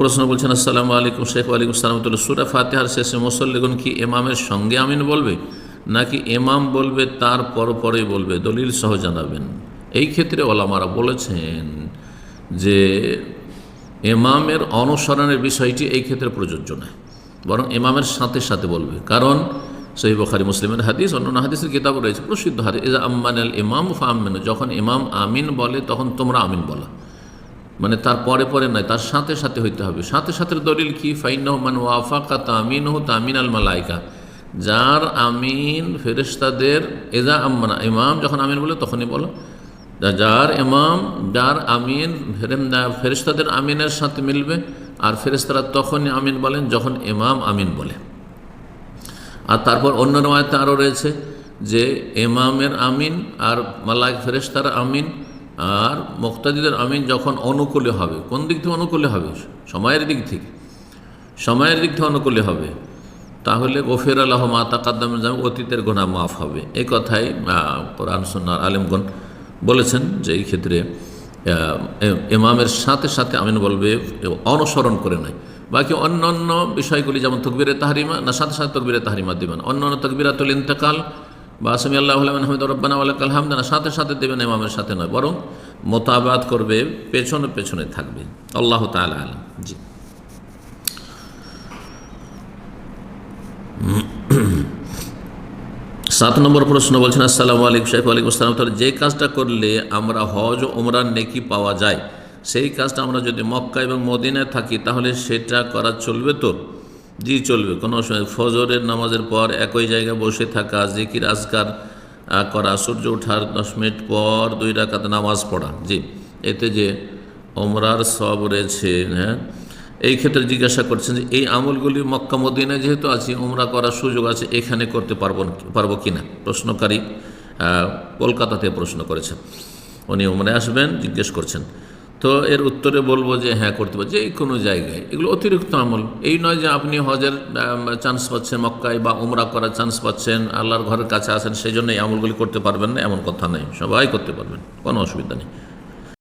প্রশ্ন বলছেন, আসসালামু আলাইকুম শেখ। ওয়ালাইকুম আসসালাম। সূরা ফাতিহার শেষে মুসল্লিগণ কি ইমামের সঙ্গে আমিন বলবে নাকি ইমাম বলবে তার পরে বলবে? দলিল সহ জানাবেন। এই ক্ষেত্রে ওলামারা বলেছেন যে ইমামের অনুসরণের বিষয়টি এই ক্ষেত্রে প্রযোজ্য নয়, বরং ইমামের সাথে সাথে বলবে। কারণ সহিহ বুখারী মুসলিমের হাদিস, অন্যান্য হাদিসের কিতাব রয়েছে, প্রসিদ্ধ হাদিস, ইজা আম্মানাল ইমাম ফাআমিনু, যখন ইমাম আমিন বলে তখন তোমরা আমিন বলো। মানে তার পরে নয়, তার সাথে সাথে হইতে হবে। সাথে সাথে দলিল কি? ফাইন্নাহু মান ওয়াফাকা তামিনুহু তামিনাল মালাইকা, যার আমিন ফেরেশতাদের, এজা আম্মানা, ইমাম যখন আমিন বলে তখনই বলো। যার আমিন ফেরেশতাদের আমিনের সাথে মিলবে, আর ফেরেশতারা তখনই আমিন বলেন যখন ইমাম আমিন বলে। আর তারপর অন্য রওয়ায়াতে আরও রয়েছে যে ইমামের আমিন আর মালায়েকা ফেরেশতার আমিন আর মুক্তাদিদের আমিন যখন অনুকূলে হবে। কোন দিক থেকে অনুকূলে হবে? সময়ের দিক থেকে অনুকূলে হবে। তাহলে গফির আল্লাহ মা তাকাদ্দাম, অতীতের গুনাহ মাফ হবে। এই কথাই কোরআন সুন্নাহর আলেমগণ বলেছেন যে এই ক্ষেত্রে ইমামের সাথে সাথে আমিন বলবে, অনুসরণ করে নয়। বাকি অন্যান্য বিষয়গুলি যেমন তাকবীরে তাহরিমা, না সাথে সাথে তাকবীরে তাহরিমা দেবেন। অন্যান্য তাকবীরাতুল ইন্তেকাল বা সামি আল্লাহু লিমান হামিদা রব্বানা ওয়া লাকাল হামদ, না সাথে সাথে দেবেন, ইমামের সাথে নয়, বরং মোতাবাত করবে, পেছনে থাকবে। আল্লাহু তাআলা আলাম। জি। সাত নম্বর প্রশ্ন বলছেন, আসসালামু আলাইকুম শেখ। ওয়ালাইকুম আসসালাম। যে কাজটা করলে আমরা হজ ও উমরার নেকি পাওয়া যায়, সেই কাজটা আমরা যদি মক্কা এবং মদিনায় থাকি তাহলে সেটা করা চলবে তো? জি, চলবে, কোনো অসুবিধা। ফজরের নামাজের পর একই জায়গায় বসে থাকা, জিকির আজকার করা, সূর্য ওঠার 10 মিনিট পর 2 রাকাত নামাজ পড়া, জি, এতে যে ওমরার সওয়াব রয়েছে। হ্যাঁ, এই ক্ষেত্রে জিজ্ঞাসা করছেন যে এই আমলগুলি মক্কা মদিনায় যেহেতু আছি, উমরা করার সুযোগ আছে, এখানে করতে পারবো কি না? প্রশ্নকারী কলকাতা থেকে প্রশ্ন করেছেন, উনি উমরায় আসবেন, জিজ্ঞেস করছেন। তো এর উত্তরে বলবো যে হ্যাঁ, করতে পারে, যে কোনো জায়গায়। এগুলো অতিরিক্ত আমল। এই নয় যে আপনি হজের চান্স পাচ্ছেন মক্কায় বা উমরা করার চান্স পাচ্ছেন, আল্লাহর ঘরের কাছে আছেন, সেই জন্য এই আমলগুলি করতে পারবেন না, এমন কথা নেই। সবাই করতে পারবেন, কোনো অসুবিধা নেই।